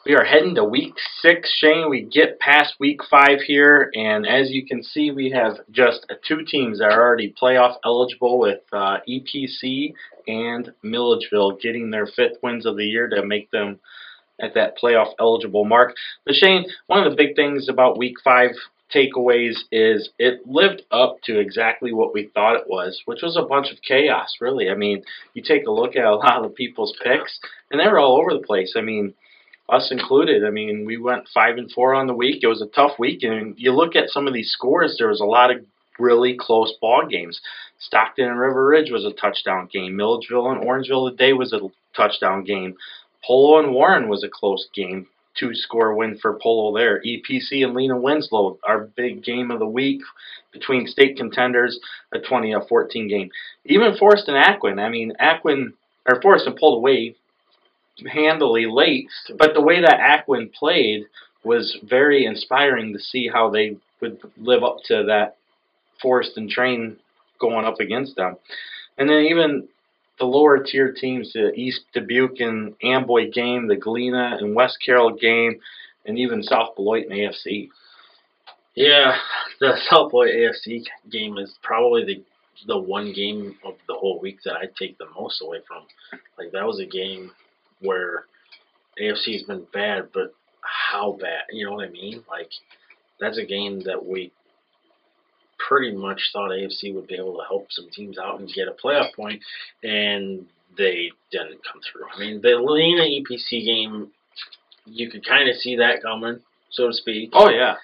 We are heading to week 6, Shane. We get past week 5 here, and as you can see, we have just 2 teams that are already playoff eligible with EPC and Milledgeville getting their 5th wins of the year to make them at that playoff eligible mark. But Shane, one of the big things about week 5 takeaways is it lived up to exactly what we thought it was, which was a bunch of chaos, really. I mean, you take a look at a lot of the people's picks, and they were all over the place. I mean, us included. I mean, we went 5-4 on the week. It was a tough week, and you look at some of these scores, there was a lot of really close ball games. Stockton and River Ridge was a touchdown game. Milledgeville and Orangeville today was a touchdown game. Polo and Warren was a close game. 2-score win for Polo there. EPC and Lena Winslow, our big game of the week between state contenders, a 20-14 game. Even Forreston and Aquin. I mean, Forreston pulled away handily late, but the way that Aquin played was very inspiring to see how they would live up to that Forreston train going up against them. And then even the lower tier teams, the East Dubuque and Amboy game, the Galena and West Carroll game, and even South Beloit and AFC. Yeah, the South Beloit AFC game is probably the one game of the whole week that I take the most away from. Like, that was a game where AFC's been bad, but how bad? You know what I mean? Like, that's a game that we pretty much thought AFC would be able to help some teams out and get a playoff point, and they didn't come through. I mean, the Galena EPC game, you could kind of see that coming, so to speak. Oh, yeah.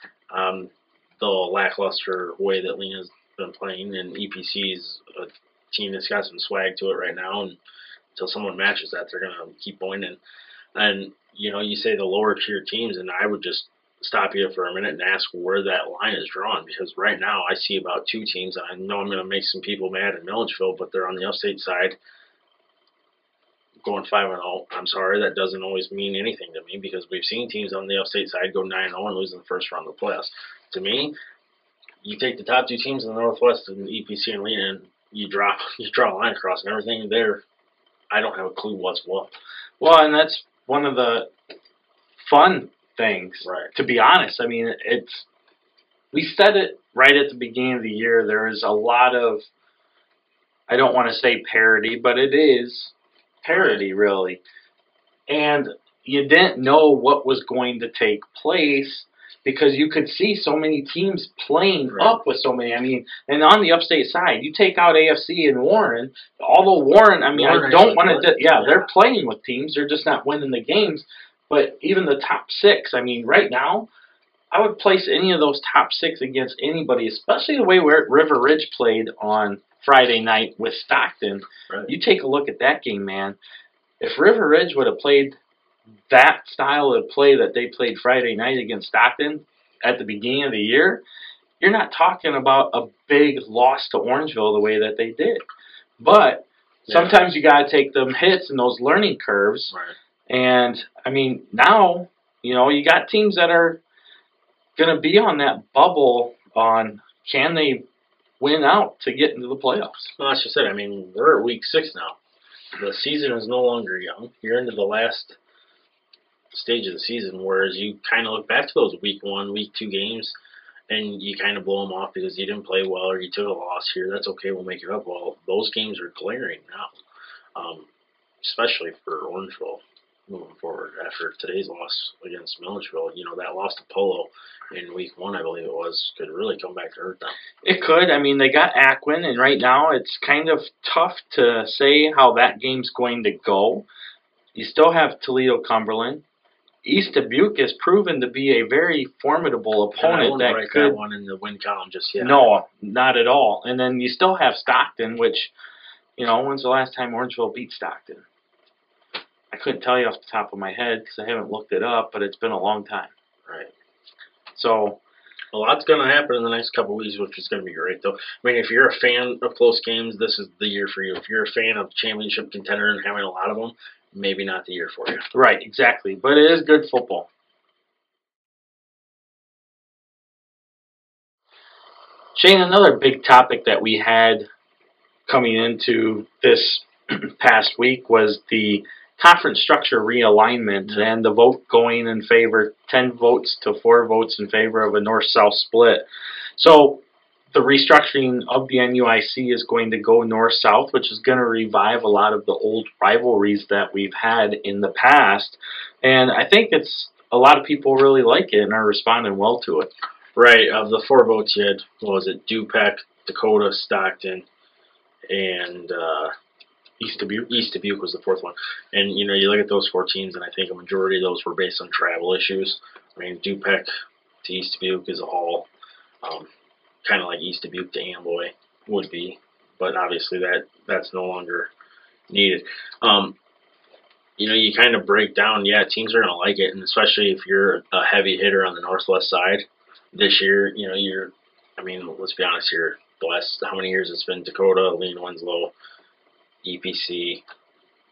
The lackluster way that Lena's been playing, and EPC's a team that's got some swag to it right now, and until someone matches that, they're going to keep going. And, you know, you say the lower tier teams, and I would just stop you for a minute and ask where that line is drawn, because right now I see about 2 teams, and I know I'm going to make some people mad in Milledgeville, but they're on the Upstate side going 5-0. I'm sorry, that doesn't always mean anything to me, because we've seen teams on the Upstate side go 9-0 and lose in the first round of the playoffs. To me, you take the top 2 teams in the Northwest, and EPC and Lena, and you draw a line across, and everything there, I don't have a clue what's what. Well, and that's one of the fun things, right, to be honest. I mean, we said it right at the beginning of the year. There is a lot of, I don't want to say parody, but it is parody, really. And you didn't know what was going to take place because you could see so many teams playing up with so many. I mean, and on the Upstate side, you take out AFC and Warren. Although Warren, I mean, I don't want to, they're playing with teams. They're just not winning the games. But even the top 6, I mean, right now, I would place any of those top 6 against anybody, especially the way River Ridge played on Friday night with Stockton. Right. You take a look at that game, man. If River Ridge would have played that style of play that they played Friday night against Stockton at the beginning of the year, you're not talking about a big loss to Orangeville the way that they did. But sometimes you got to take them hits and those learning curves. Right. And, I mean, now, you know, you got teams that are going to be on that bubble on can they win out to get into the playoffs. Well, that's just it. I mean, we're at week 6 now. The season is no longer young. You're into the last stage of the season, whereas you kind of look back to those week 1, week 2 games, and you kind of blow them off because you didn't play well or you took a loss here. That's okay, we'll make it up. Well, those games are glaring now, especially for Orangeville moving forward after today's loss against Milledgeville. You know, that loss to Polo in week 1, I believe it was, could really come back to hurt them. It could. I mean, they got Aquin, and right now it's kind of tough to say how that game's going to go. You still have Toledo-Cumberland. East Dubuque has proven to be a very formidable opponent. I wouldn't write that one in the win column just yet. No, not at all. And then you still have Stockton, which, you know, when's the last time Orangeville beat Stockton? I couldn't tell you off the top of my head because I haven't looked it up, but it's been a long time. Right. So a lot's going to happen in the next couple of weeks, which is going to be great, though. I mean, if you're a fan of close games, this is the year for you. If you're a fan of championship contender and having a lot of them, maybe not the year for you. Right, exactly. But it is good football. Shane, another big topic that we had coming into this past week was the conference structure realignment and the vote going in favor, 10 votes to 4 votes in favor of a north-south split. So the restructuring of the NUIC is going to go north-south, which is going to revive a lot of the old rivalries that we've had in the past. And I think a lot of people really like it and are responding well to it. Right. Of the 4 votes you had, what was it? Du-Pec, Dakota, Stockton, and East Dubuque. East Dubuque was the 4th one. And, you know, you look at those 4 teams, and I think a majority of those were based on travel issues. I mean, Du-Pec to East Dubuque is a haul, kind of like East Dubuque to Amboy would be. But obviously that's no longer needed. You know, you kind of break down, yeah, teams are going to like it, and especially if you're a heavy hitter on the northwest side. This year, you know, I mean, let's be honest here, the last, how many years it's been Dakota, Galena, Winslow, EPC,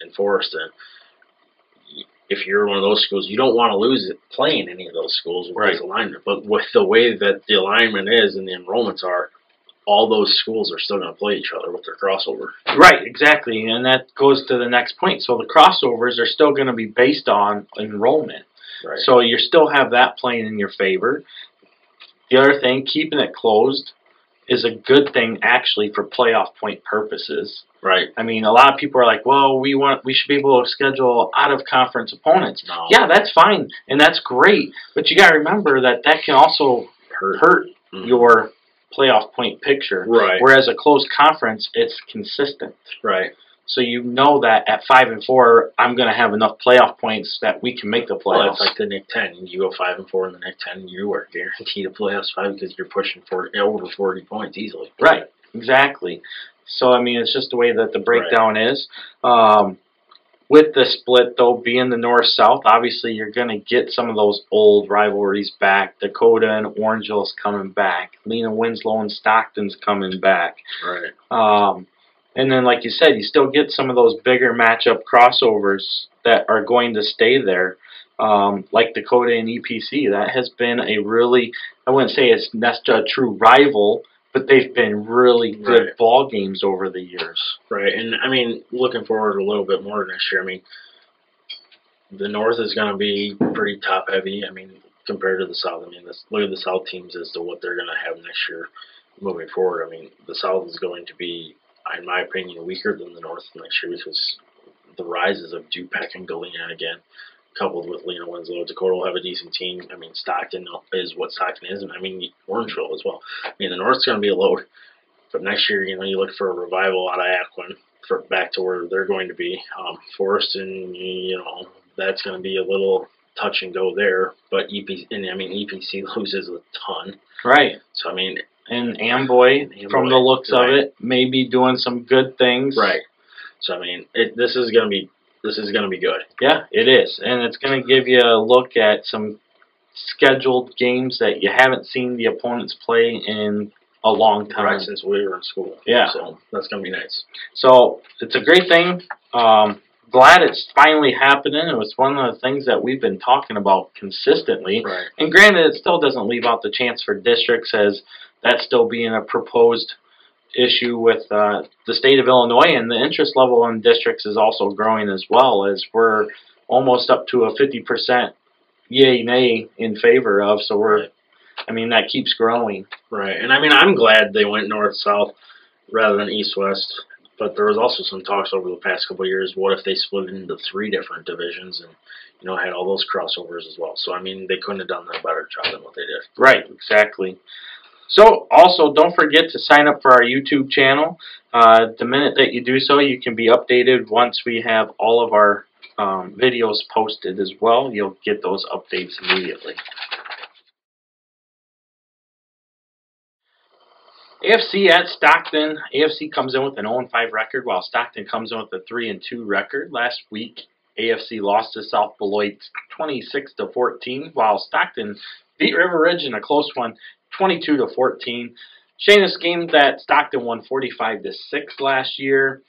and Forreston. If you're one of those schools, you don't want to lose it playing any of those schools with Right. this alignment. But with the way that the alignment is and the enrollments are, all those schools are still going to play each other with their crossover. Right, exactly, and that goes to the next point. So the crossovers are still going to be based on enrollment. Right. So you still have that playing in your favor. The other thing, keeping it closed is a good thing actually for playoff point purposes. Right. I mean, a lot of people are like, well, we should be able to schedule out-of-conference opponents. No. Yeah, that's fine, and that's great, but you got to remember that can also hurt your playoff point picture. Right. Whereas a closed conference, it's consistent. Right. So you know that at 5-4, I'm going to have enough playoff points that we can make the playoffs. Well, it's like the Nick 10. You go 5-4 in the Nick 10, you are guaranteed a playoff spot because you're pushing for over 40 points easily. Right. Exactly. So I mean, it's just the way that the breakdown is. With the split, though, being the north-south, obviously you're going to get some of those old rivalries back. Dakota and Orangeville's coming back. Galena, Winslow, and Stockton's coming back. Right. And then, like you said, you still get some of those bigger matchup crossovers that are going to stay there, like Dakota and EPC. That has been a really, I wouldn't say it's a true rival, but they've been really good ball games over the years. Right, and I mean, looking forward a little bit more next year, I mean, the North is going to be pretty top-heavy, I mean, compared to the South. I mean, look at the South teams as to what they're going to have next year moving forward. I mean, the South is going to be, in my opinion, weaker than the North next year because the rises of Du-Pec and Galena again, coupled with Galena, Winslow. Dakota will have a decent team. I mean, Stockton is what Stockton is, and I mean, Orangeville as well. I mean, the North's going to be a load, but next year, you know, you look for a revival out of Aquin for back to where they're going to be. Forreston, you know, that's going to be a little touch and go there, but EPC loses a ton. Right. So I mean, and Amboy, from the looks of it, may be doing some good things. Right. So I mean, this is going to be good. Yeah, it is, and it's going to give you a look at some scheduled games that you haven't seen the opponents play in a long time. Right, since we were in school. Yeah. So that's going to be nice. So it's a great thing. Glad it's finally happening. It was one of the things that we've been talking about consistently. Right. And granted, it still doesn't leave out the chance for districts, as that's still being a proposed issue with the state of Illinois, and the interest level in districts is also growing as well, as we're almost up to a 50% yay, nay in favor of, so I mean, that keeps growing. Right, and I mean, I'm glad they went north-south rather than east-west, but there was also some talks over the past couple of years, what if they split it into 3 different divisions and, you know, had all those crossovers as well. So, I mean, they couldn't have done a better job than what they did. Right, exactly. So, also, don't forget to sign up for our YouTube channel. The minute that you do so, you can be updated once we have all of our videos posted as well. You'll get those updates immediately. AFC at Stockton. AFC comes in with an 0-5 record, while Stockton comes in with a 3-2 record. Last week, AFC lost to South Beloit 26-14, while Stockton beat River Ridge in a close one, 22-14. Shane, this game that Stockton won 45-6 last year.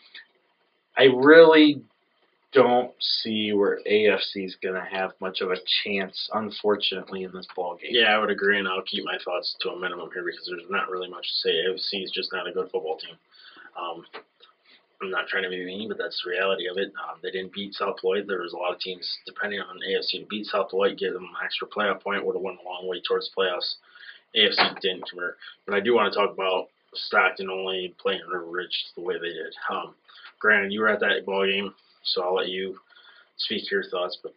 I really don't see where AFC is going to have much of a chance, unfortunately, in this ball game. Yeah, I would agree, and I'll keep my thoughts to a minimum here because there's not really much to say. AFC is just not a good football team. I'm not trying to be mean, but that's the reality of it. They didn't beat South Lloyd. There was a lot of teams, depending on AFC, to beat South Lloyd, give them an extra playoff point, would have went a long way towards the playoffs. AFC didn't convert. But I do want to talk about Stockton only playing River Ridge the way they did. Granted, you were at that ball game, so I'll let you speak your thoughts. But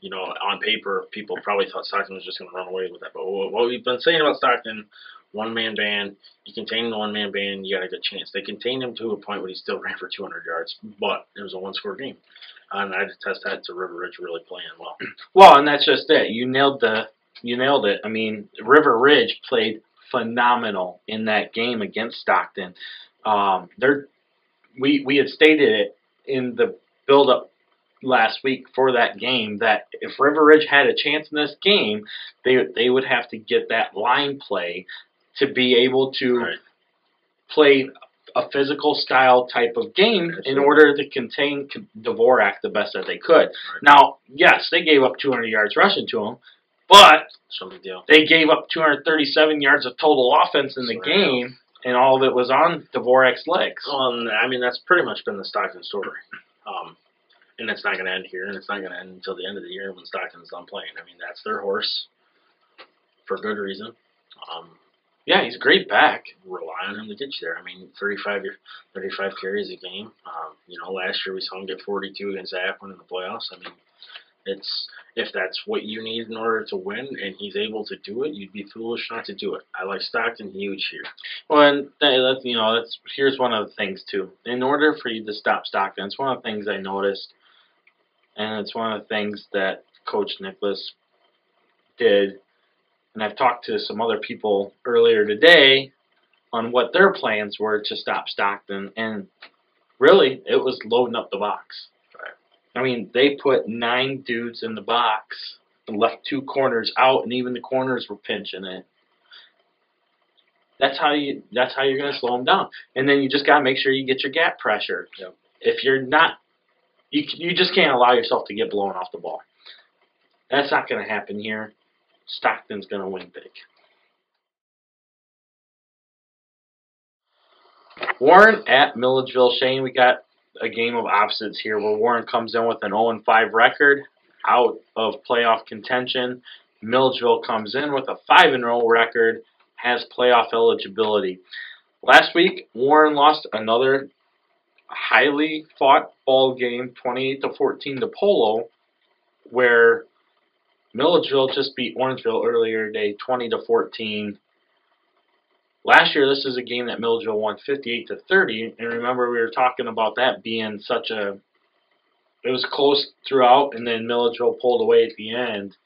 you know, on paper, people probably thought Stockton was just going to run away with that. But what we've been saying about Stockton, one-man band, you contain the one-man band, you got a good chance. They contained him to a point where he still ran for 200 yards, but it was a one-score game. And I attest that to River Ridge really playing well. Well, and that's just it. You nailed it. I mean, River Ridge played phenomenal in that game against Stockton. We had stated it in the build-up last week for that game that if River Ridge had a chance in this game, they would have to get that line play to be able to play a physical style type of game in order to contain Dvorak the best that they could. Now, yes, they gave up 200 yards rushing to him, but they gave up 237 yards of total offense in the game, and all of it was on Dvorak's legs. Well, I mean, that's pretty much been the Stockton story. And it's not going to end here, and it's not going to end until the end of the year when Stockton's done playing. I mean, that's their horse for good reason. Yeah, he's a great back. Rely on him to get you there. I mean, 35 carries a game. You know, last year we saw him get 42 against Aquin in the playoffs. I mean, if that's what you need in order to win, and he's able to do it, you'd be foolish not to do it. I like Stockton huge here. Well, and here's one of the things too. In order for you to stop Stockton, it's one of the things I noticed, and it's one of the things that Coach Nicholas did. And I've talked to some other people earlier today on what their plans were to stop Stockton, and really, it was loading up the box. I mean, they put 9 dudes in the box and left 2 corners out, and even the corners were pinching it. That's how you're going to slow them down. And then you just got to make sure you get your gap pressure. Yep. If you're not, you just can't allow yourself to get blown off the ball. That's not going to happen here. Stockton's going to win big. Warren at Milledgeville. Shane, we got a game of opposites here where Warren comes in with an 0-5 record, out of playoff contention. Milledgeville comes in with a 5-0 record, has playoff eligibility. Last week, Warren lost another highly fought ball game, 28-14 to Polo, where Milledgeville just beat Orangeville earlier today, 20-14. Last year, this is a game that Milledgeville won 58-30, and remember we were talking about that being it was close throughout, and then Milledgeville pulled away at the end.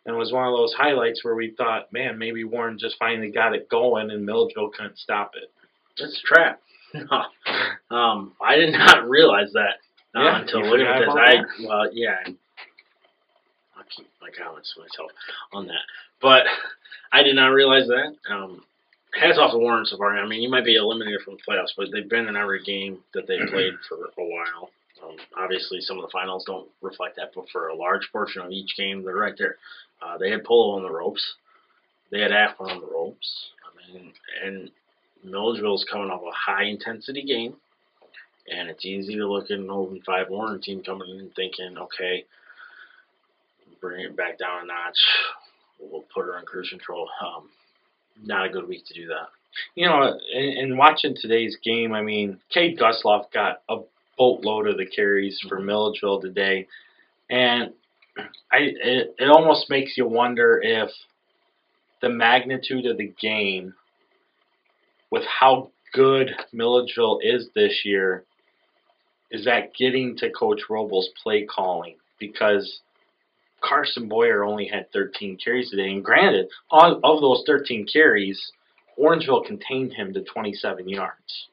And it was one of those highlights where we thought, man, maybe Warren just finally got it going, and Milledgeville couldn't stop it. It's a trap. I did not realize that until looking at this. I'll keep my comments to myself on that. But I did not realize that. Hats off to Warren so far. I mean, you might be eliminated from the playoffs, but they've been in every game that they've played for a while. Obviously, some of the finals don't reflect that, but for a large portion of each game, they're right there. They had Polo on the ropes. They had Aquin on the ropes. I mean, and Milledgeville's coming off a high-intensity game, and it's easy to look at an 0-5 Warren team coming in and thinking, okay, bring it back down a notch. We'll put her on cruise control. Not a good week to do that. You know, in watching today's game, I mean, Cade Gusloff got a boatload of the carries for Milledgeville today, and it almost makes you wonder if the magnitude of the game, with how good Milledgeville is this year, is that getting to Coach Robles' play calling, because Carson Boyer only had 13 carries today, and granted, of those 13 carries, Orangeville contained him to 27 yards,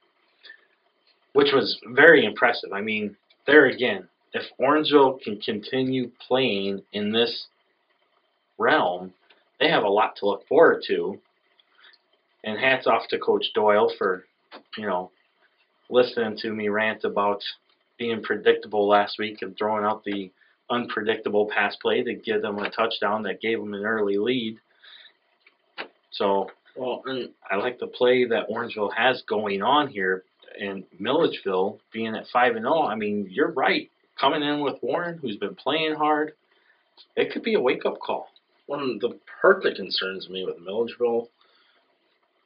which was very impressive. I mean, there again, if Orangeville can continue playing in this realm, they have a lot to look forward to. And hats off to Coach Doyle for, listening to me rant about being predictable last week and throwing out the unpredictable pass play to give them a touchdown that gave them an early lead. So, and I like the play that Orangeville has going on here. And Milledgeville being at 5-0, I mean, you're right. Coming in with Warren, who's been playing hard, it could be a wake-up call. The part that concerns me with Milledgeville,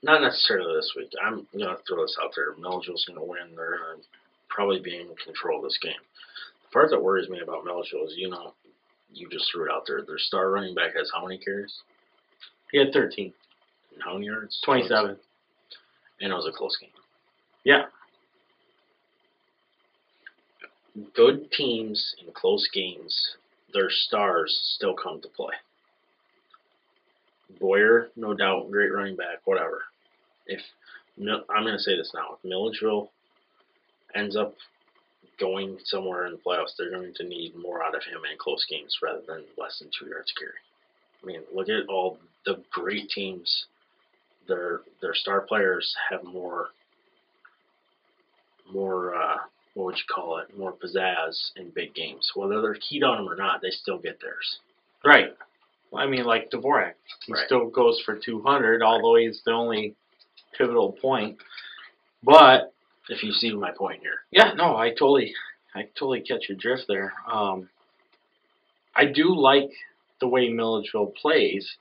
not necessarily this week. I'm going to throw this out there. Milledgeville's going to win. They're going to probably be in control of this game. The part that worries me about Milledgeville is, you just threw it out there. Their star running back has how many carries? He had 13. And how many yards? 27. And it was a close game. Yeah. Good teams in close games, their stars still come to play. Boyer, no doubt, great running back, whatever. I'm going to say this now. If Milledgeville ends up going somewhere in the playoffs, they're going to need more out of him in close games rather than less than 2 yards carry. I mean, look at all the great teams. Their star players have more what would you call it? More pizzazz in big games. Whether they're keyed on them or not, they still get theirs. Right. I mean, like Dubuque. He still goes for 200, although he's the only pivotal point. But if you see my point here. Yeah, no, I totally catch your drift there. I do like the way Milledgeville plays.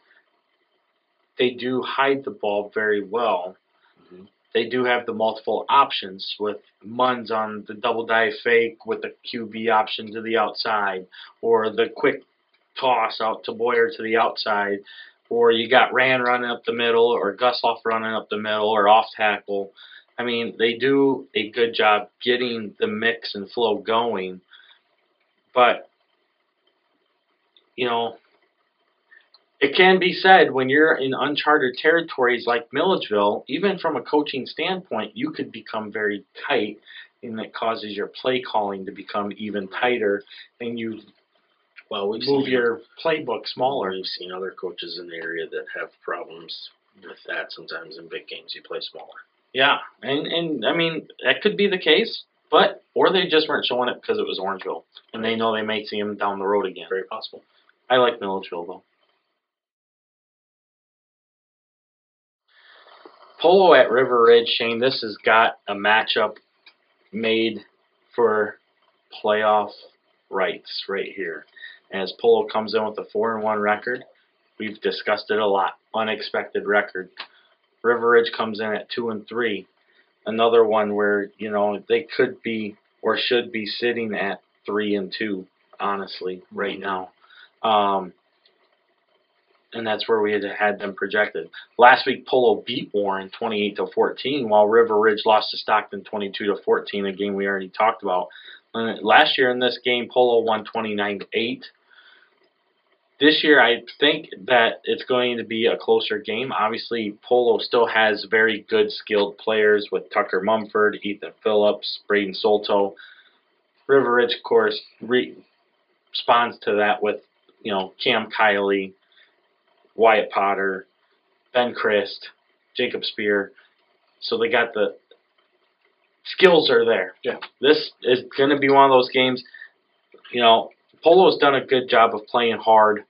They do hide the ball very well. Mm-hmm. They do have the multiple options with Munns on the double dive fake with the QB option to the outside, or the quick toss out to Boyer to the outside, or you got Rand running up the middle, or Gusloff running up the middle, or off tackle. I mean, they do a good job getting the mix and flow going, but, it can be said when you're in uncharted territories like Milledgeville, even from a coaching standpoint, you could become very tight, and it causes your play calling to become even tighter, and you move your playbook smaller. We've seen other coaches in the area that have problems with that sometimes in big games. You play smaller. Yeah, and I mean, that could be the case, or they just weren't showing it because it was Orangeville, and they know they may see them down the road again. Very possible. I like Milledgeville, though. Polo at River Ridge, Shane, this has got a matchup made for playoff rights right here. As Polo comes in with a 4-1 record, we've discussed it a lot. Unexpected record. River Ridge comes in at 2-3. Another one where, they could be or should be sitting at 3-2, honestly, right now. And that's where we had them projected. Last week, Polo beat Warren 28-14, while River Ridge lost to Stockton 22-14, a game we already talked about. Last year in this game, Polo won 29-8. This year, I think that it's going to be a closer game. Obviously, Polo still has very good, skilled players with Tucker Mumford, Ethan Phillips, Braden Solto. River Ridge, of course, responds to that with, Cam Kiley, Wyatt Potter, Ben Christ, Jacob Spear. So they got the skills are there. Yeah. This is going to be one of those games, Polo's done a good job of playing hard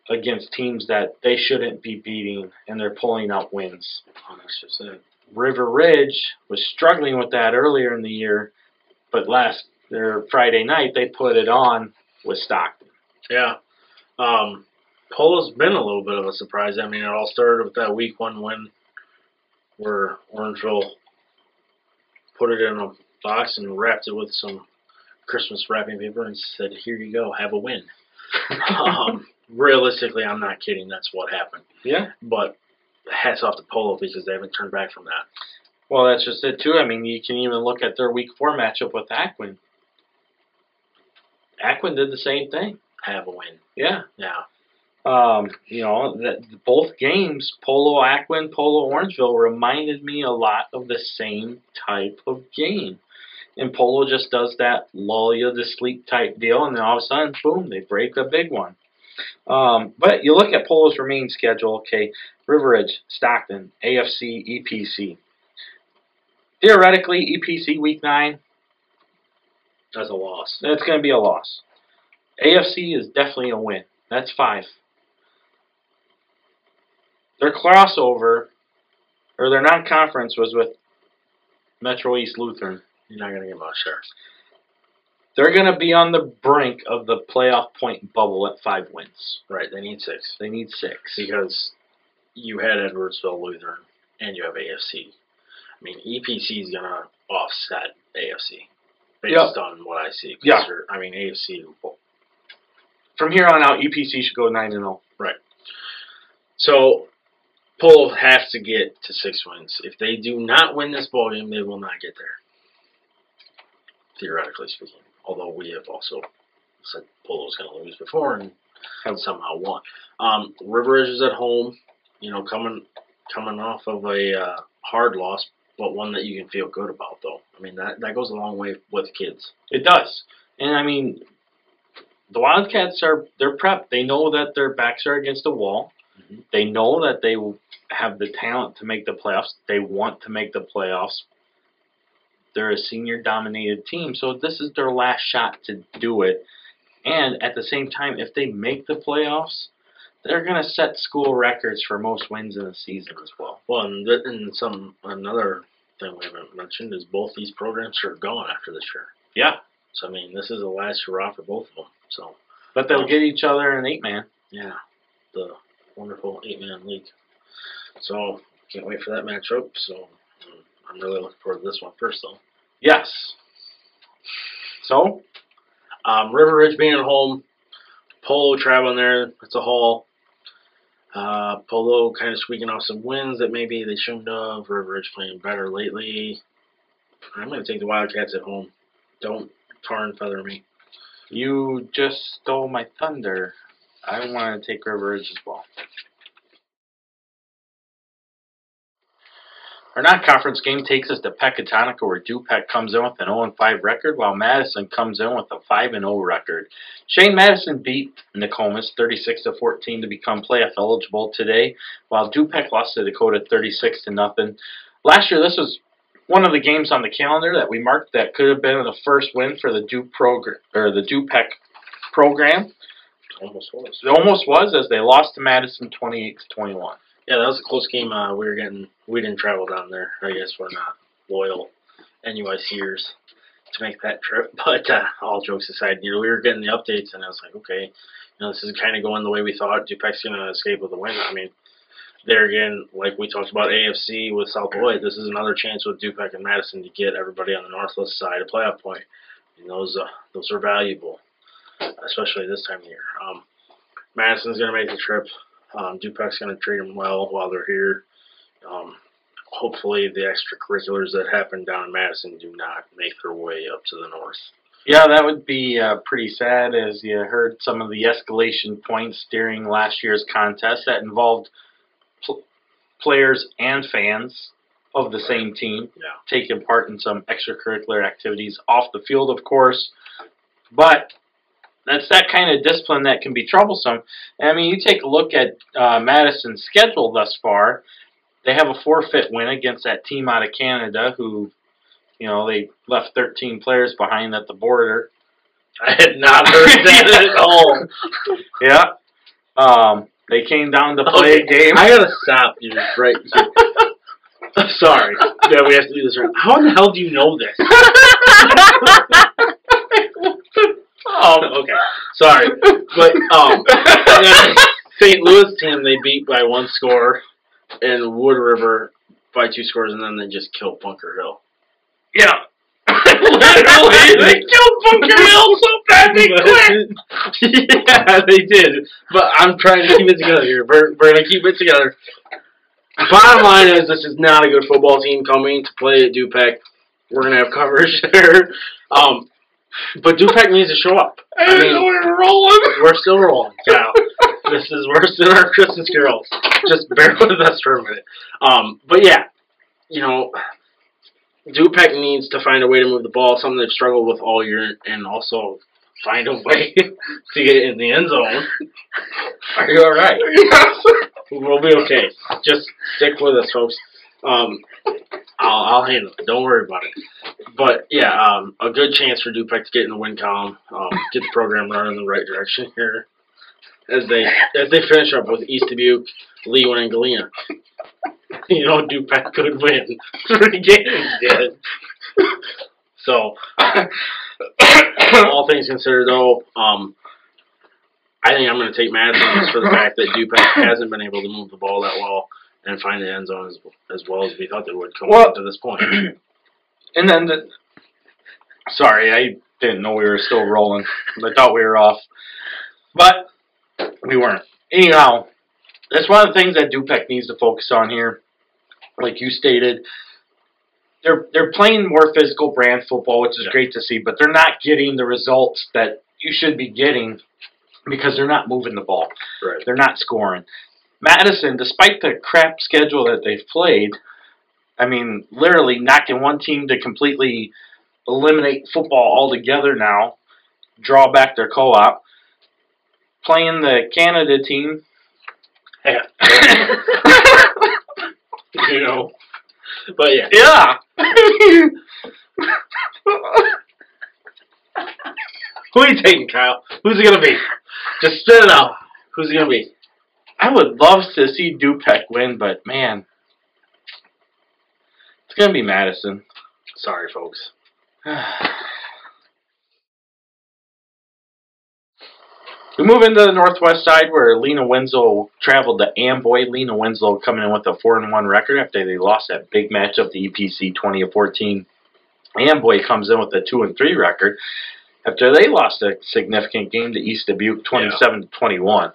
against teams that they shouldn't be beating, and they're pulling out wins. Oh, that's just it. River Ridge was struggling with that earlier in the year, but their Friday night, they put it on with Stockton. Yeah. Polo's been a little bit of a surprise. I mean, it all started with that week 1 win where Orangeville put it in a box and wrapped it with some Christmas wrapping paper and said, "Here you go, have a win." Realistically, I'm not kidding. That's what happened. Yeah. But hats off to Polo because they haven't turned back from that. Well, that's just it, too. I mean, you can even look at their week 4 matchup with Aquin. Aquin did the same thing. Have a win. Yeah. Yeah. Both games, Polo Aquin, Polo Orangeville, reminded me a lot of the same type of game. And Polo just does that lull you to sleep type deal, and then all of a sudden, boom, they break a big one. But you look at Polo's remaining schedule, okay, River Ridge, Stockton, AFC, EPC. Theoretically, EPC Week 9, that's a loss. That's going to be a loss. AFC is definitely a win. That's 5. Their crossover, or their non-conference, was with Metro East Lutheran. You're not going to get much there. They're going to be on the brink of the playoff point bubble at 5 wins. Right, they need 6. They need 6. Because you had Edwardsville Lutheran, and you have AFC. I mean, EPC is going to offset AFC based on what I see. Yeah. I mean, AFC. From here on out, EPC should go 9-0. Right. So, Polo has to get to 6 wins. If they do not win this ball game, they will not get there. Theoretically speaking. Although we have also said Polo's going to lose before and have somehow won. River Ridge is at home. You know, coming off of a hard loss, but one that you can feel good about, though. I mean, that goes a long way with kids. It does. And, I mean, the Wildcats they're prepped. They know that their backs are against a wall. Mm-hmm. They know that they have the talent to make the playoffs. They want to make the playoffs. They're a senior-dominated team, so this is their last shot to do it. And at the same time, if they make the playoffs, they're going to set school records for most wins in a season as well. Well, and another thing we haven't mentioned is both these programs are gone after this year. Yeah. So, I mean, this is the last hurrah for both of them. So, but they'll get each other an 8-man. Yeah, the wonderful 8-man league. So, can't wait for that matchup. So, I'm really looking forward to this one first, though. Yes. So, River Ridge being at home, Polo traveling there. It's a haul. Polo kind of squeaking off some wins that maybe they shouldn't have. River Ridge playing better lately. I'm going to take the Wildcats at home. Don't tar and feather me. You just stole my thunder. I want to take River Ridge as well. Our non-conference game takes us to Pecatonica, where Du-Pec comes in with an 0-5 record, while Madison comes in with a 5-0 record. Shane Madison beat Nokomis 36-14 to become playoff eligible today, while Du-Pec lost to Dakota 36-0. Last year, this was one of the games on the calendar that we marked that could have been the first win for the Du-Pec program. Almost was. It almost was, as they lost to Madison 28-21. Yeah, that was a close game. We didn't travel down there. I guess we're not loyal NUICers to make that trip. But all jokes aside, we were getting the updates, and I was like, okay, this is kind of going the way we thought. Du-Pec's going to escape with a win. I mean, there again, like we talked about AFC with South Beloit, this is another chance with Du-Pec and Madison to get everybody on the northwest side a playoff point. And those are valuable, especially this time of year. Madison's going to make the trip. Du-Pec's going to treat them well while they're here. Hopefully the extracurriculars that happen down in Madison do not make their way up to the north. Yeah, that would be pretty sad, as you heard some of the escalation points during last year's contest that involved players and fans of the same team taking part in some extracurricular activities off the field, of course. But that's that kind of discipline that can be troublesome. I mean, you take a look at Madison's schedule thus far. They have a forfeit win against that team out of Canada who, they left 13 players behind at the border. I had not heard that at all. Yeah. They came down to play a game. I gotta stop you right here. Sorry. Yeah, we have to do this right. How in the hell do you know this? Okay. Sorry. But, St. Louis team, they beat by 1 score, and Wood River by 2 scores, and then they just killed Bunker Hill. Yeah. Literally, they killed Bunker Hill so bad they quit. Yeah, they did. But I'm trying to keep it together here. We're going to keep it together. Bottom line is, this is not a good football team coming to play at Du-Pec. We're going to have coverage there. But Du-Pec needs to show up. I mean, we're rolling. We're still rolling, Kyle. This is worse than our Christmas carols. Just bear with us for a minute. But yeah, Du-Pec needs to find a way to move the ball, something they've struggled with all year, and also find a way to get in the end zone. Are you all right? Yes. We'll be okay. Just stick with us, folks. I'll handle it. Don't worry about it. But yeah, a good chance for Du-Pec to get in the win column, get the program running in the right direction here, as they finish up with East Dubuque, Leewin, and Galena. Du-Pec could win 3 games, did. So, all things considered, though, I think I'm going to take Madison just for the fact that Du-Pec hasn't been able to move the ball that well and find the end zone as well as we thought they would come up to this point. And then, sorry, I didn't know we were still rolling. I thought we were off. But we weren't. Anyhow, that's one of the things that Du-Pec needs to focus on here. Like you stated, they're playing more physical brand football, which is great to see, but they're not getting the results that you should be getting because they're not moving the ball. Right. They're not scoring. Madison, despite the crap schedule that they've played, I mean, literally knocking one team to completely eliminate football altogether now, draw back their co-op, playing the Canada team. Yeah. But yeah. Yeah. Who are you taking, Kyle? Who's it going to be? Just spit it out. Who's it going to be? I would love to see Du-Pec win, but man, it's going to be Madison. Sorry, folks. We move into the northwest side where Lena Winslow traveled to Amboy. Lena Winslow coming in with a 4-1 record after they lost that big matchup, the EPC 20-14. Amboy comes in with a 2-3 record after they lost a significant game to East Dubuque 27-21.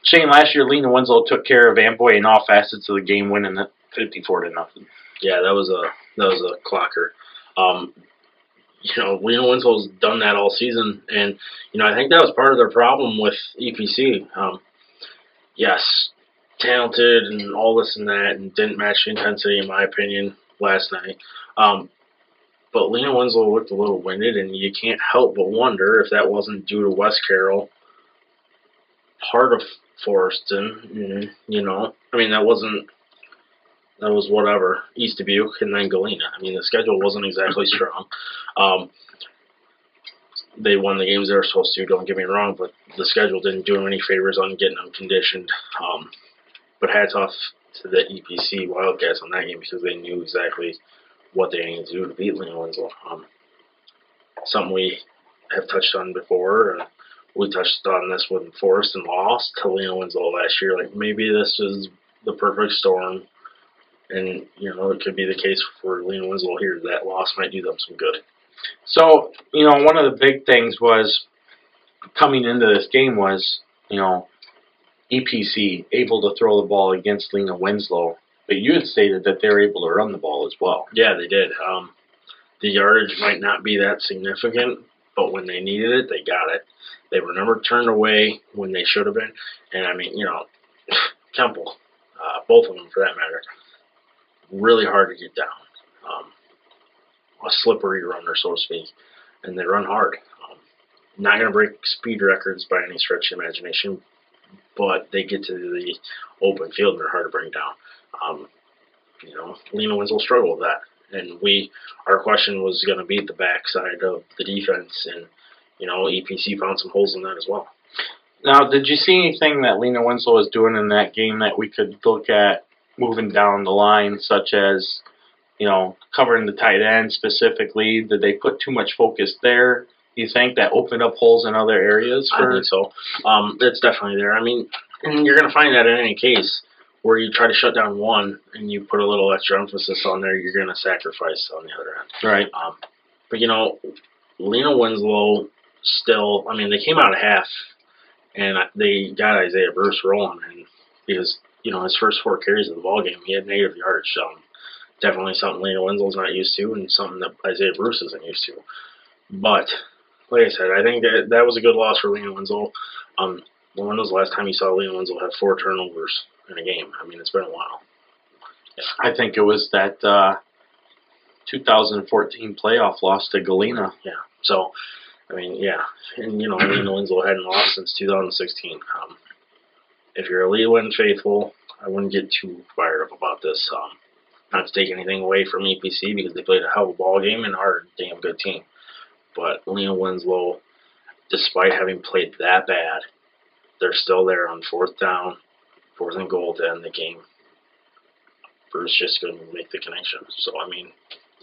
Shane, last year Lena Winslow took care of Amboy in all facets of the game, winning 54-0. Yeah, that was a clocker. Lena Winslow's done that all season, and I think that was part of their problem with EPC. Yes, talented and all this and that, and didn't match the intensity in my opinion last night. But Lena Winslow looked a little winded, and you can't help but wonder if that wasn't due to West Carroll, part of Forreston. That was whatever, East Dubuque, and then Galena. I mean, the schedule wasn't exactly strong. They won the games they were supposed to, don't get me wrong, but the schedule didn't do them any favors on getting them conditioned. But hats off to the EPC Wildcats on that game because they knew exactly what they needed to do to beat Lena Winslow. Something we have touched on before. We touched on this when Forreston lost to Lena Winslow last year. Like, maybe this is the perfect storm. And, it could be the case for Lena Winslow here. That loss might do them some good. So, one of the big things was coming into this game was, EPC able to throw the ball against Lena Winslow. But you had stated that they were able to run the ball as well. Yeah, they did. The yardage might not be that significant, but when they needed it, they got it. They were never turned away when they should have been. And, Temple, both of them for that matter, really hard to get down. A slippery runner, so to speak. And they run hard. Not going to break speed records by any stretch of imagination, but they get to the open field and they're hard to bring down. Lena Winslow struggled with that. And our question was going to be at the backside of the defense, and, EPC found some holes in that as well. Now, did you see anything that Lena Winslow was doing in that game that we could look at moving down the line, such as, covering the tight end specifically? Did they put too much focus there? Do you think that opened up holes in other areas? I think so. It's definitely there. I mean, and you're going to find that in any case where you try to shut down one and you put a little extra emphasis on there, you're going to sacrifice on the other end. Right. But, Lena Winslow still, they came out of half and they got Isaiah Bruce rolling, and because, his first 4 carries of the ball game, he had negative yardage. So definitely something Lena Winslow's not used to, and something that Isaiah Bruce isn't used to. But like I said, I think that was a good loss for Lena Winslow. When was the last time you saw Lena Winslow have 4 turnovers in a game? It's been a while. Yeah. I think it was that 2014 playoff loss to Galena. Yeah. So, yeah. And, Lena Winslow hadn't lost since 2016. If you're a Leland faithful, I wouldn't get too fired up about this. Not to take anything away from EPC because they played a hell of a ball game and are a damn good team. But Lena Winslow, despite having played that bad, they're still there on 4th down, 4th and goal to end the game. Clippers just couldn't make the connection. So, I mean,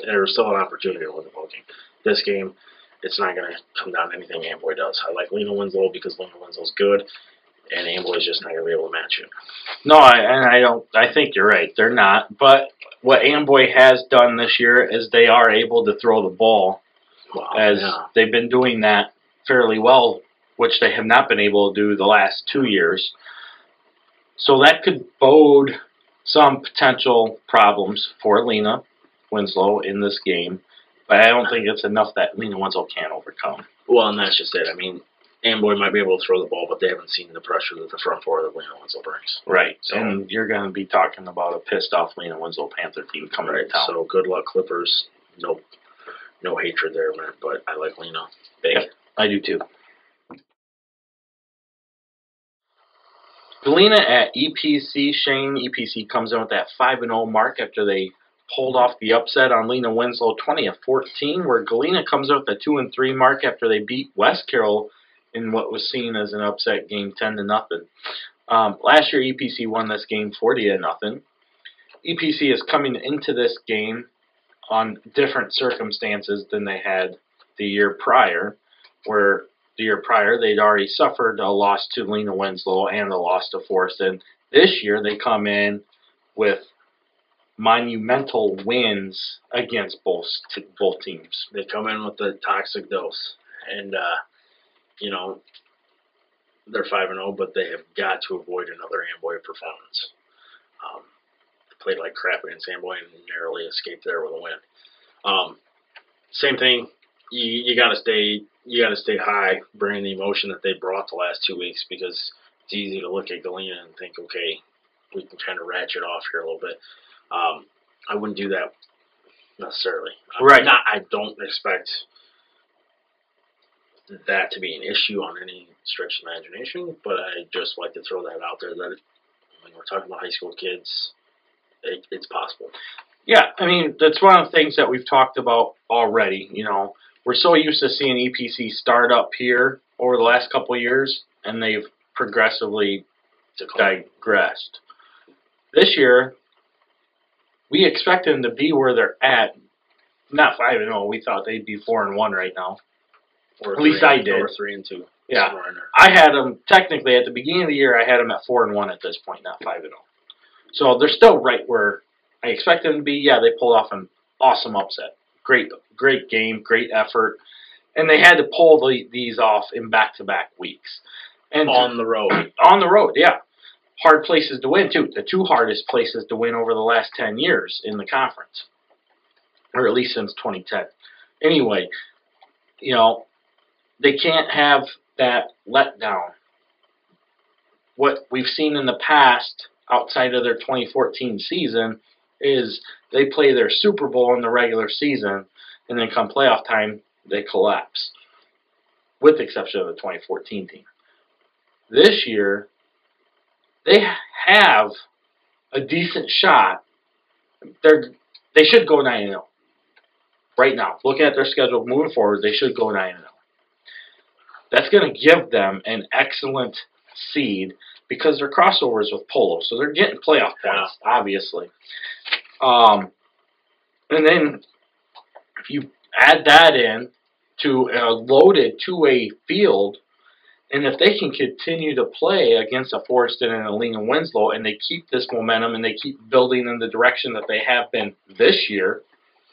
there's still an opportunity to win the ball game. This game, it's not going to come down to anything Amboy does. I like Lena Winslow because Lena Winslow's good, and Amboy's just not going to be able to match it. No, I think you're right. They're not. But what Amboy has done this year is they are able to throw the ball, they've been doing that fairly well, which they have not been able to do the last 2 years. So that could bode some potential problems for Lena Winslow in this game, but I don't think it's enough that Lena Winslow can't overcome. Well, and that's just it. I mean, Amboy might be able to throw the ball, but they haven't seen the pressure that the front four that Lena Winslow brings. Right, so, and you're going to be talking about a pissed-off Lena Winslow Panther team coming to town. So good luck, Clippers. No hatred there, man, but I like Lena. Big. Yep, I do too. Galena at EPC, Shane. EPC comes in with that 5-0 mark after they pulled off the upset on Lena Winslow 20-14, where Galena comes in with a 2-3 mark after they beat West Carroll in what was seen as an upset game 10-0. Last year, EPC won this game 40-0. EPC is coming into this game on different circumstances than they had the year prior, where the year prior they'd already suffered a loss to Lena Winslow and a loss to Forreston. This year they come in with monumental wins against both teams. They come in with the toxic dose, and they're 5-0, but they have got to avoid another Amboy performance. They played like crap against Amboy and narrowly escaped there with a win. Same thing. You got to stay high, bringing the emotion that they brought the last 2 weeks, because it's easy to look at Galena and think, okay, we can kind of ratchet off here a little bit. I wouldn't do that necessarily. I don't expect that to be an issue on any stretch of imagination, but I just like to throw that out there that when we're talking about high school kids, it's possible. Yeah, I mean, that's one of the things that we've talked about already. We're so used to seeing EPC start up here over the last couple of years, and they've progressively digressed. This year, we expect them to be where they're at. Not 5-0. We thought they'd be 4-1 right now. Or at least I did. Or 3-2. Yeah, I had them technically at the beginning of the year. I had them at 4-1 at this point, not 5-0. So they're still right where I expect them to be. Yeah, they pulled off an awesome upset. Great game, great effort, and they had to pull these off in back-to-back weeks. And on the road. On the road, yeah. Hard places to win, too. The 2 hardest places to win over the last 10 years in the conference, or at least since 2010. Anyway, they can't have that letdown. What we've seen in the past, outside of their 2014 season, is they play their Super Bowl in the regular season, and then come playoff time, they collapse, with the exception of the 2014 team. This year, they have a decent shot. They should go 9-0. Right now, looking at their schedule moving forward, they should go 9-0. That's going to give them an excellent seed because they're crossovers with Polo, so they're getting playoff points, obviously. And then if you add that in to a loaded 2-way field, and if they can continue to play against a Forreston and a Lena Winslow, and they keep this momentum and they keep building in the direction that they have been this year,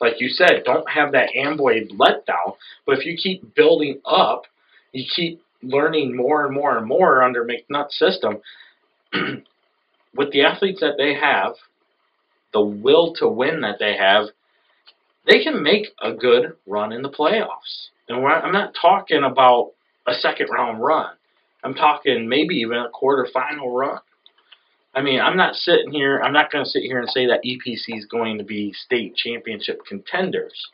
like you said, don't have that Amboy letdown, but if you keep building up, you keep learning more and more and more under McNutt's system, with the athletes that they have, the will to win that they have, they can make a good run in the playoffs. And I'm not talking about a second-round run. I'm talking maybe even a quarterfinal run. I mean, I'm not going to sit here and say that EPC is going to be state championship contenders.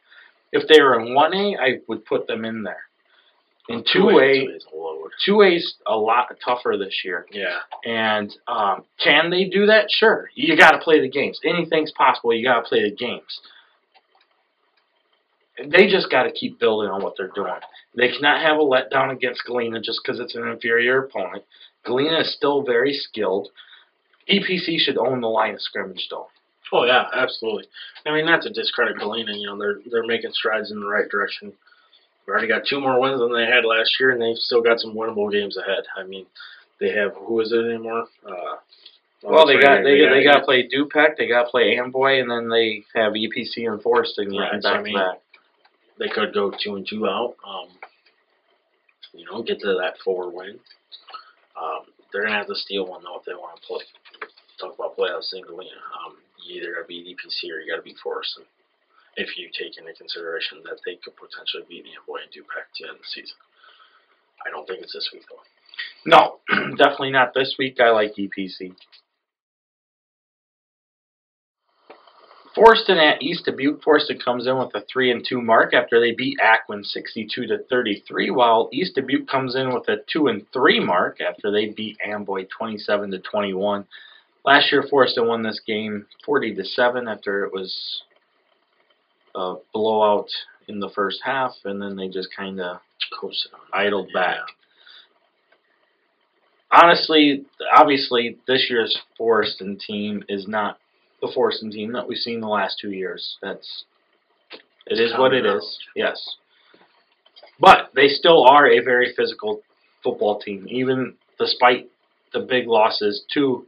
If they were in 1A, I would put them in there. In 2A's a lot tougher this year. Yeah. And can they do that? Sure. You got to play the games. Anything's possible. You got to play the games. They just got to keep building on what they're doing. They cannot have a letdown against Galena just because it's an inferior opponent. Galena is still very skilled. EPC should own the line of scrimmage, though. Oh yeah, absolutely. I mean, not to discredit Galena, they're making strides in the right direction. They've already got 2 more wins than they had last year, and they've still got some winnable games ahead. I mean, they have, who is it anymore? Well, they got to play Du-Pec, they got to play Amboy, and then they have EPC and Forreston Right, so, back to back. They could go 2-2 out. Get to that 4 win. They're gonna have to steal one though if they want to talk about playoffs in Galena. You either got to beat EPC or you got to beat Forreston. If you take into consideration that they could potentially beat Amboy and Du-Pec to end the season. I don't think it's this week though. No, definitely not this week. I like EPC. Forreston at East Dubuque. Forreston comes in with a 3-2 mark after they beat Aquin 62-33, while East Dubuque comes in with a 2-3 mark after they beat Amboy 27-21. Last year, Forreston won this game 40-7 after it was a blowout in the first half, and then they just kind of idled back. Honestly, obviously, this year's Forreston team is not the Forreston team that we've seen the last 2 years. It is what it is. Yes. But they still are a very physical football team, even despite the big losses to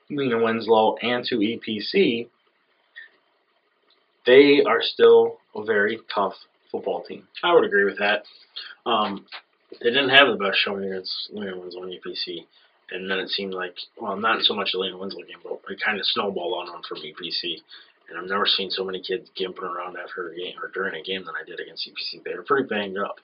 Lena Winslow and to EPC. They are still a very tough football team. I would agree with that. They didn't have the best showing against Lena Winslow and EPC. And then it seemed like, well, not so much the Lena Winslow game, but it kind of snowballed on them from EPC. And I've never seen so many kids gimping around after a game or during a game than I did against EPC. They were pretty banged up.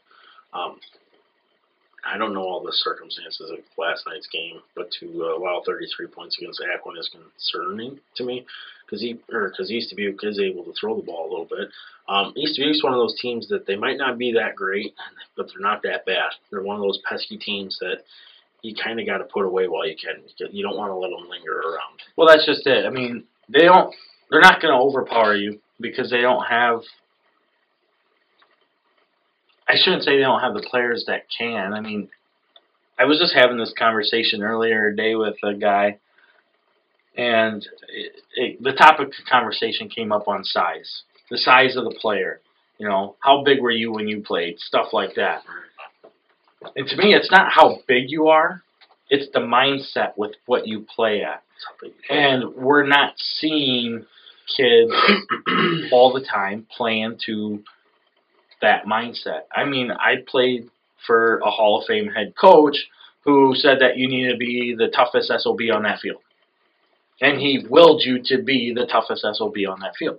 I don't know all the circumstances of last night's game, but to allow 33 points against Aquin is concerning to me because East Dubuque is able to throw the ball a little bit. East Dubuque's one of those teams that they might not be that great, but they're not that bad. They're one of those pesky teams that you kind of got to put away while you can. You don't want to let them linger around. Well, that's just it. I mean, they're not going to overpower you because they don't have. I shouldn't say they don't have the players that can. I mean, I was just having this conversation earlier today with a guy, and the topic of conversation came up on size. The size of the player. How big were you when you played? Stuff like that. And to me, it's not how big you are. It's the mindset with what you play at. And we're not seeing kids all the time playing to that mindset. I mean, I played for a Hall of Fame head coach who said that you need to be the toughest SOB on that field. And he willed you to be the toughest SOB on that field.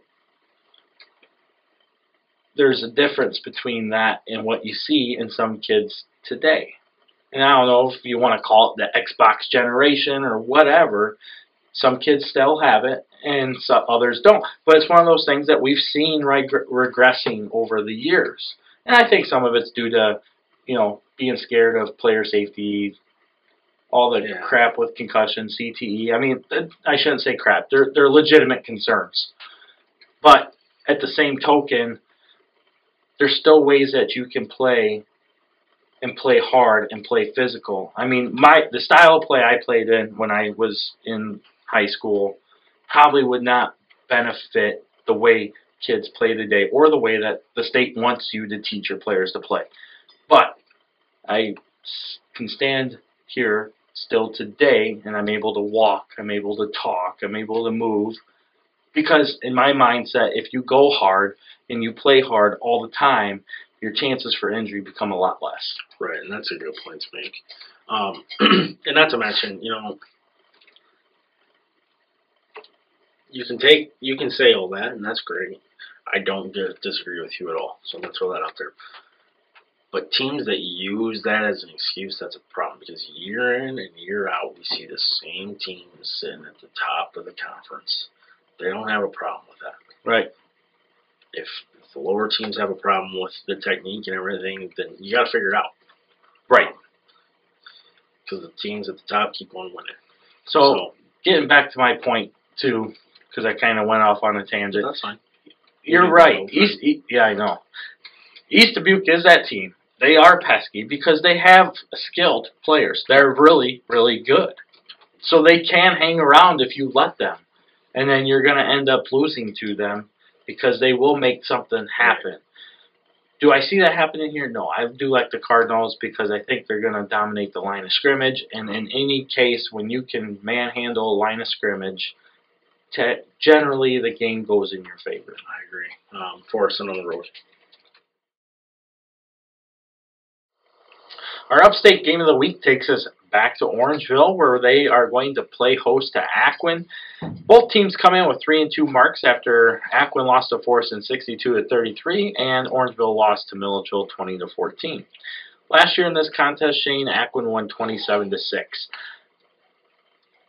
There's a difference between that and what you see in some kids today. And I don't know if you want to call it the Xbox generation or whatever. Some kids still have it, and some others don't. But it's one of those things that we've seen regressing over the years. And I think some of it's due to, being scared of player safety, all the crap with concussion, CTE. I mean, I shouldn't say crap. They're legitimate concerns. But at the same token, there's still ways that you can play and play hard and play physical. I mean, the style of play I played in when I was in high school probably would not benefit the way kids play today or the way that the state wants you to teach your players to play. But I can stand here still today, and I'm able to walk, I'm able to talk, I'm able to move, because in my mindset, if you go hard and you play hard all the time, your chances for injury become a lot less. Right, and that's a good point to make. And not to mention, you can say all that, and that's great. I don't disagree with you at all, so I'm going to throw that out there. But teams that use that as an excuse, that's a problem, because year in and year out, we see the same teams sitting at the top of the conference. They don't have a problem with that. Right. If the lower teams have a problem with the technique and everything, then you got to figure it out. Right. Because the teams at the top keep on winning. So getting back to my point, too, because I kind of went off on a tangent. That's fine. You're right. Yeah, I know. East Dubuque is that team. They are pesky because they have skilled players. They're really, really good. So they can hang around if you let them. and then you're going to end up losing to them because they will make something happen. Right. Do I see that happening here? No. I do like the Cardinals because I think they're going to dominate the line of scrimmage, and in any case, when you can manhandle a line of scrimmage, generally the game goes in your favor. I agree. Forreston on the road. Our Upstate game of the week takes us back to Orangeville, where they are going to play host to Aquin. Both teams come in with 3-2 marks after Aquin lost to Forreston 62-33, and Orangeville lost to Milledgeville 20-14. Last year in this contest, Shane, Aquin won 27-6.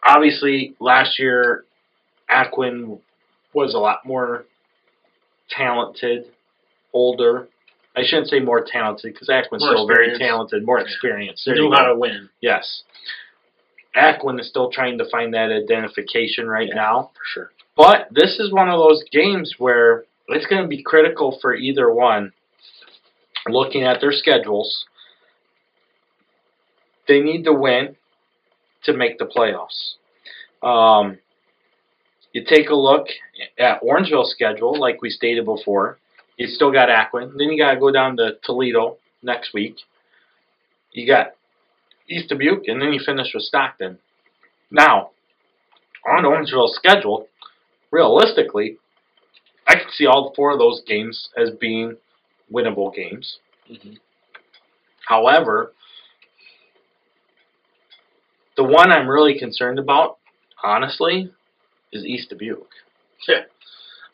Obviously, last year Aquin was a lot more talented, older. I shouldn't say more talented because Aquin's still very talented, more experienced. Knew how to win. Yes. Aquin is still trying to find that identification right now. For sure. But this is one of those games where it's going to be critical for either one. Looking at their schedules, they need to win to make the playoffs. You take a look at Orangeville's schedule, like we stated before. You still got Aquin. Then you got to go down to Toledo next week. You got East Dubuque, and then you finish with Stockton. Now, on Orangeville's schedule, realistically, I can see all 4 of those games as being winnable games. Mm-hmm. However, the one I'm really concerned about, honestly, is East Dubuque. Yeah.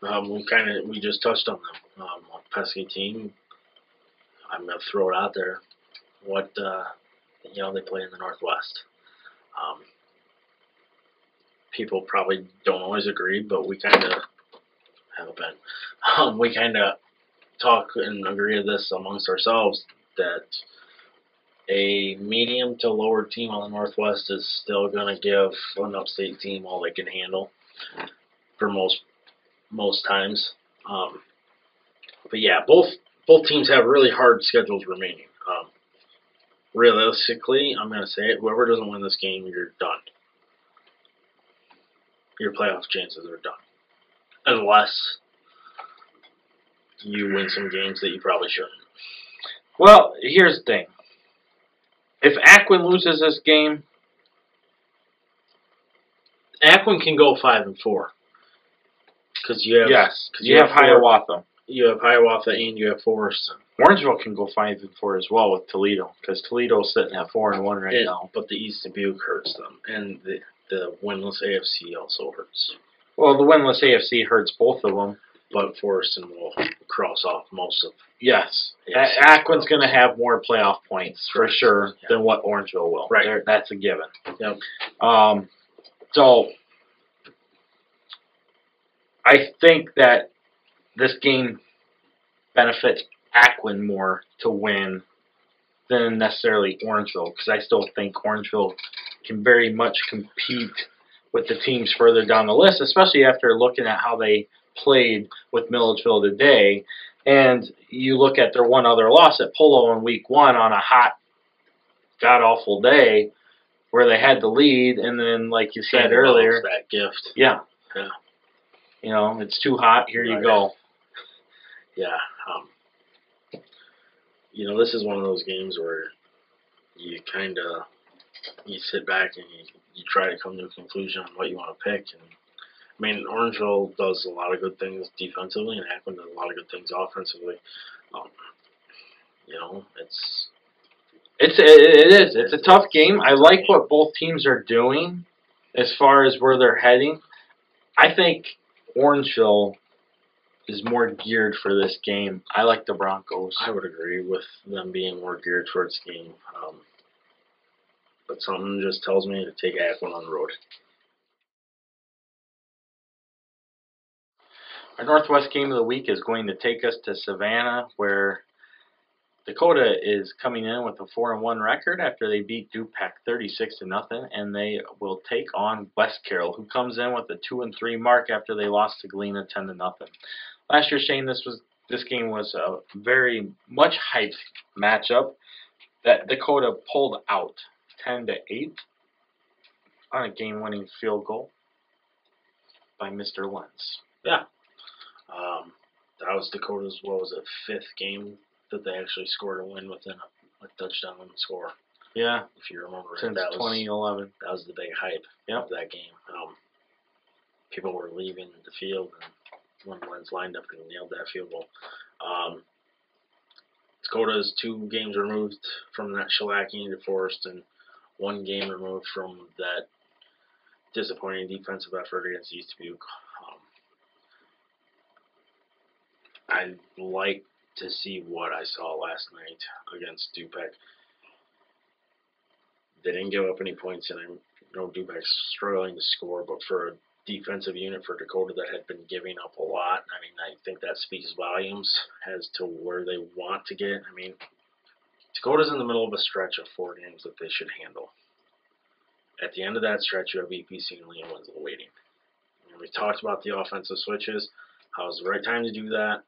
We just touched on them. A pesky team. I'm gonna throw it out there. They play in the Northwest. People probably don't always agree, but we kind of have been. We kind of talk and agree to this amongst ourselves that a medium to lower team on the Northwest is still gonna give an Upstate team all they can handle for most times. But yeah, both teams have really hard schedules remaining. Realistically, I'm going to say it, whoever doesn't win this game, you're done. Your playoff chances are done. Unless you win some games that you probably shouldn't. Well, here's the thing. If Aquin loses this game, Aquin can go 5-4. Because you have Hiawatha. You have Hiawatha and you have Forreston. Orangeville can go 5-4 as well with Toledo, because Toledo's sitting at 4-1 right now. But the East Dubuque hurts them, and the winless AFC also hurts. Well, the winless AFC hurts both of them. But Forreston will cross off most of. Yes, Aquin's going to have more playoff points for sure than what Orangeville will. Right, that's a given. Yep. So I think that this game benefits Aquin more to win than necessarily Orangeville, because I still think Orangeville can very much compete with the teams further down the list, especially after looking at how they played with Milledgeville today. And you look at their one other loss at Polo in week 1 on a hot, god-awful day where they had the lead, and then, like you said earlier, that gift. Yeah. Yeah. It's too hot, here you go. Yeah. This is one of those games where you you sit back and you try to come to a conclusion on what you want to pick. And Orangeville does a lot of good things defensively, and Aquin does a lot of good things offensively. It's a tough game. I like what both teams are doing as far as where they're heading. I think Orangeville is more geared for this game. I like the Broncos. I would agree with them being more geared towards the game. But something just tells me to take Aquin on the road. Our Northwest game of the week is going to take us to Savannah, where Dakota is coming in with a 4-1 record after they beat Du-Pec 36-0, and they will take on West Carroll, who comes in with a 2-3 mark after they lost to Galena 10-0. Last year, Shane, this game was a very much hyped matchup that Dakota pulled out 10-8 on a game-winning field goal. by Mr. Lentz. Yeah. That was Dakota's, what was it, 5th game that they actually scored a win within a touchdown score. Yeah. If you remember right. Since 2011. That was the big hype of that game. People were leaving the field and when Lentz lined up and nailed that field goal. Dakota's 2 games removed from that shellacking to Forreston, 1 game removed from that disappointing defensive effort against East Dubuque. I'd like to see what I saw last night against Du-Pec. They didn't give up any points, and I know Du-Pec's struggling to score, but for a defensive unit for Dakota that had been giving up a lot, I mean, I think that speaks volumes as to where they want to get. I mean, Dakota's in the middle of a stretch of 4 games that they should handle. At the end of that stretch, you have EPC and Lena Winslow waiting. And we talked about the offensive switches. How's the right time to do that?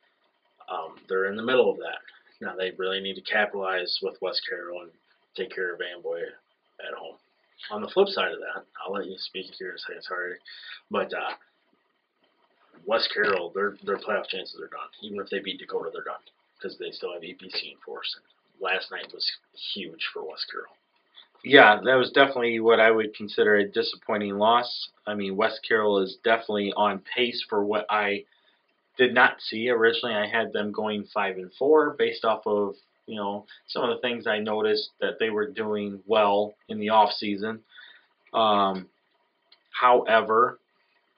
They're in the middle of that. Now they really need to capitalize with West Carroll and take care of Amboy at home. On the flip side of that, I'll let you speak here in a second, sorry, but West Carroll, their playoff chances are done. Even if they beat Dakota, they're done because they still have EPC and Forreston. Last night was huge for West Carroll. Yeah, that was definitely what I would consider a disappointing loss. I mean, West Carroll is definitely on pace for what I did not see. Originally, I had them going 5-4 based off of, you know, some of the things I noticed that they were doing well in the off season. However,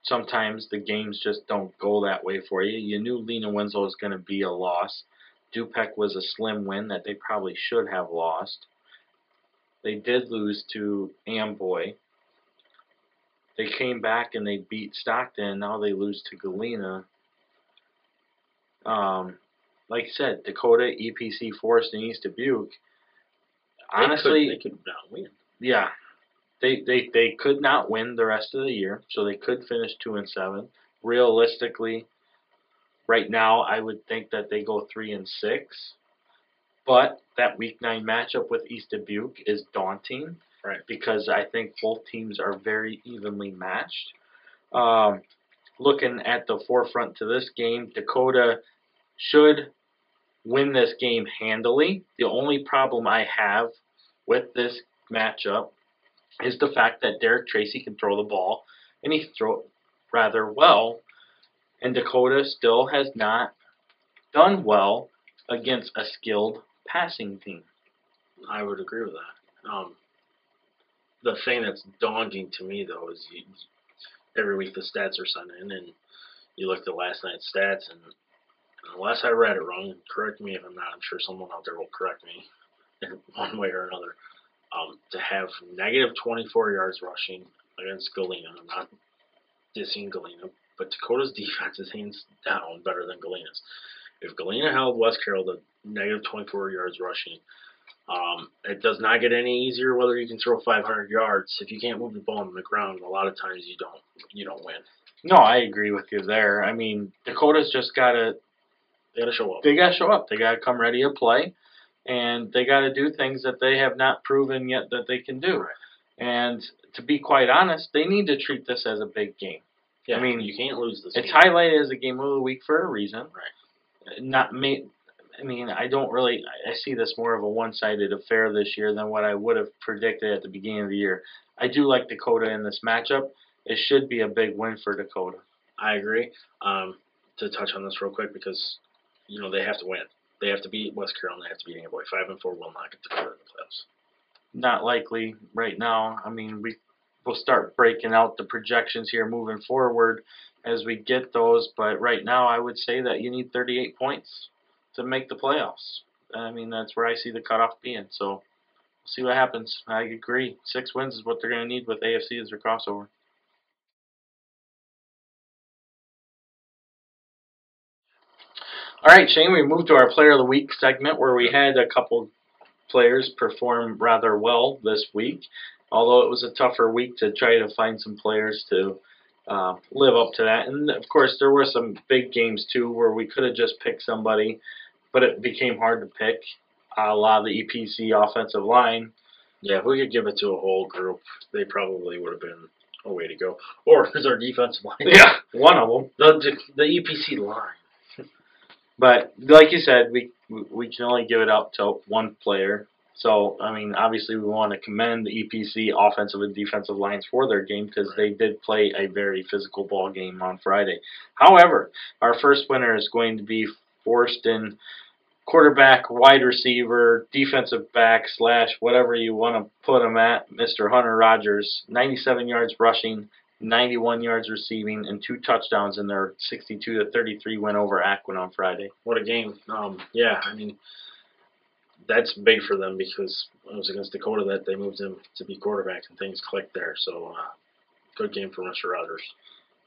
sometimes the games just don't go that way for you. You knew Lena Winslow was going to be a loss. Du-Pec was a slim win that they probably should have lost. They did lose to Amboy. They came back and they beat Stockton. Now they lose to Galena. Like I said, Dakota, EPC, Forreston, East Dubuque. Honestly, they could not win. Yeah, they could not win the rest of the year, so they could finish 2-7. Realistically, right now, I would think that they go 3-6. But that Week 9 matchup with East Dubuque is daunting, right? Because I think both teams are very evenly matched. Looking at the forefront to this game, Dakota should win this game handily. The only problem I have with this matchup is the fact that Derek Tracy can throw the ball, and he throw it rather well, and Dakota still has not done well against a skilled passing team. I would agree with that. The thing that's daunting to me, though, is every week the stats are sent in, and you look at last night's stats, and unless I read it wrong, correct me if I'm not, I'm sure someone out there will correct me in one way or another, to have negative 24 yards rushing against Galena. I'm not dissing Galena, but Dakota's defense is hands down better than Galena's. If Galena held West Carroll to negative 24 yards rushing, it does not get any easier whether you can throw 500 yards. If you can't move the ball on the ground, a lot of times you don't win. No, I agree with you there. I mean, Dakota's just gotta show up. They gotta show up. They gotta come ready to play, and they gotta do things that they have not proven yet that they can do. Right. And to be quite honest, they need to treat this as a big game. Yeah, I mean, you can't lose this. It's highlighted as a game of the week for a reason. Right. I mean, I see this more of a one-sided affair this year than what I would have predicted at the beginning of the year. I do like Dakota in this matchup. It should be a big win for Dakota. I agree. To touch on this real quick, because they have to win. They have to beat West Carroll and they have to beat Amboy. 5-4 will not get Dakota in the playoffs. Not likely right now. I mean, we'll start breaking out the projections here moving forward as we get those. But right now, I would say that you need 38 points to make the playoffs. I mean, that's where I see the cutoff being. So we'll see what happens. I agree. 6 wins is what they're going to need with AFC as their crossover. All right, Shane, we moved to our Player of the Week segment where we had a couple players perform rather well this week, although it was a tougher week to try to find some players to live up to that. And, of course, there were some big games, too, where we could have just picked somebody, but it became hard to pick. A lot of the EPC offensive line. Yeah, if we could give it to a whole group, they probably would have been a way to go. Or is our defensive line. Yeah, one of them. The EPC line. But like you said, we can only give it up to one player. So, I mean, obviously we want to commend the EPC offensive and defensive lines for their game because they did play a very physical ball game on Friday. However, our first winner is going to be Forreston, quarterback, wide receiver, defensive back / whatever you want to put him at, Mr. Hunter Rogers. 97 yards rushing, 91 yards receiving, and 2 touchdowns in their 62-33 win over Aquin on Friday. What a game. Yeah, I mean, that's big for them because it was against Dakota that they moved him to be quarterback and things clicked there. So, good game for Mr. Rogers.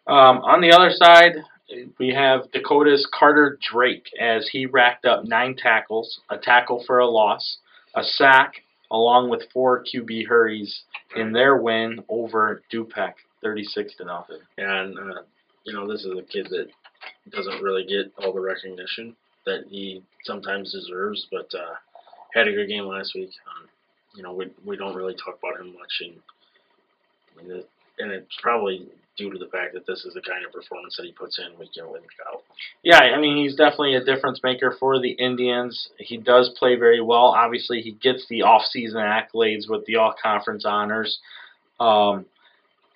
On the other side, we have Dakota's Carter Drake as he racked up 9 tackles, a tackle for a loss, a sack, along with 4 QB hurries in their win over Du-Pec, 36-0. And, this is a kid that doesn't really get all the recognition that he sometimes deserves, but had a good game last week. We don't really talk about him much, and it's probably due to the fact that this is the kind of performance that he puts in week in, week out. Yeah, I mean, he's definitely a difference maker for the Indians. He does play very well. Obviously, he gets the off-season accolades with the all-conference honors.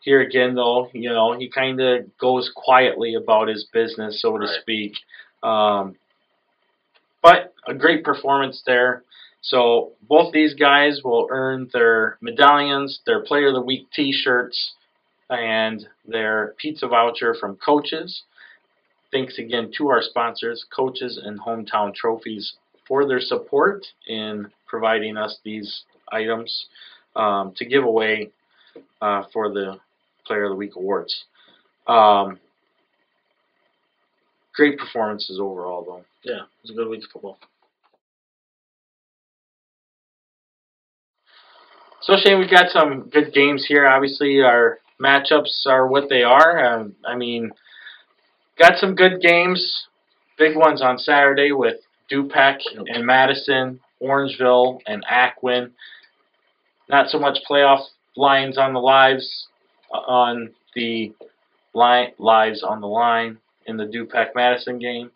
Here again, though, he kind of goes quietly about his business, so to speak. But a great performance there. So both these guys will earn their medallions, their Player of the Week T-shirts, and their pizza voucher from Coaches. Thanks again to our sponsors, Coaches and Hometown Trophies, for their support in providing us these items to give away for the Player of the Week awards. Great performances overall, though. Yeah, it was a good week of football. So, Shane, we've got some good games here. Obviously, our matchups are what they are. Got some good games, big ones on Saturday with Du-Pec and Madison, Orangeville and Aquin. Not so much playoff lines on the lives on the line in the Du-Pec Madison game,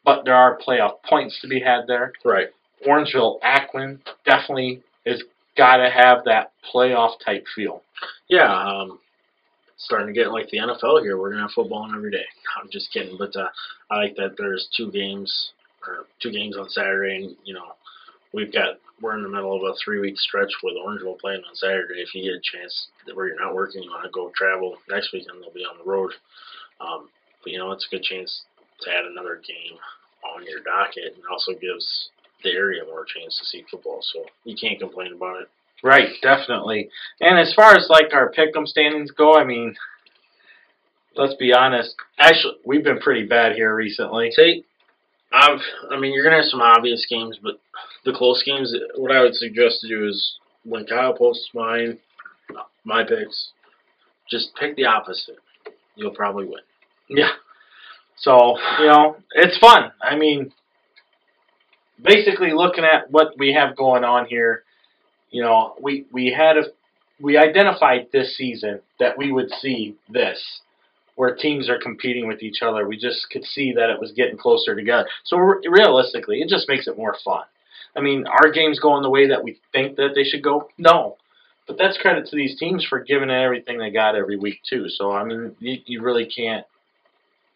but there are playoff points to be had there. Right. Orangeville Aquin definitely is got to have that playoff type feel. Yeah, starting to get like the NFL here. We're gonna have football on every day. I'm just kidding, but I like that there's 2 games on Saturday, and we're in the middle of a 3-week stretch with Orangeville playing on Saturday. If you get a chance where you're not working, you want to go travel next weekend, they'll be on the road. But it's a good chance to add another game on your docket, and also gives the area more chance to see football. So you can't complain about it. Right, definitely. And as far as like our pick'em standings go, I mean, let's be honest. Actually, we've been pretty bad here recently. See, you're gonna have some obvious games, but the close games, what I would suggest to do is when Kyle posts my picks, just pick the opposite. You'll probably win. Yeah. So, it's fun. I mean, basically looking at what we have going on here, we identified this season that we would see this, where teams are competing with each other. We just could see that it was getting closer together. So realistically, it just makes it more fun. I mean, our games going the way that we think that they should go? No. But that's credit to these teams for giving it everything they got every week, too. So, I mean, you really can't.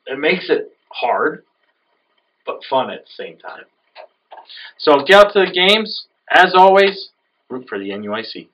It makes it hard, but fun at the same time. So, get out to the games. As always, root for the NUIC.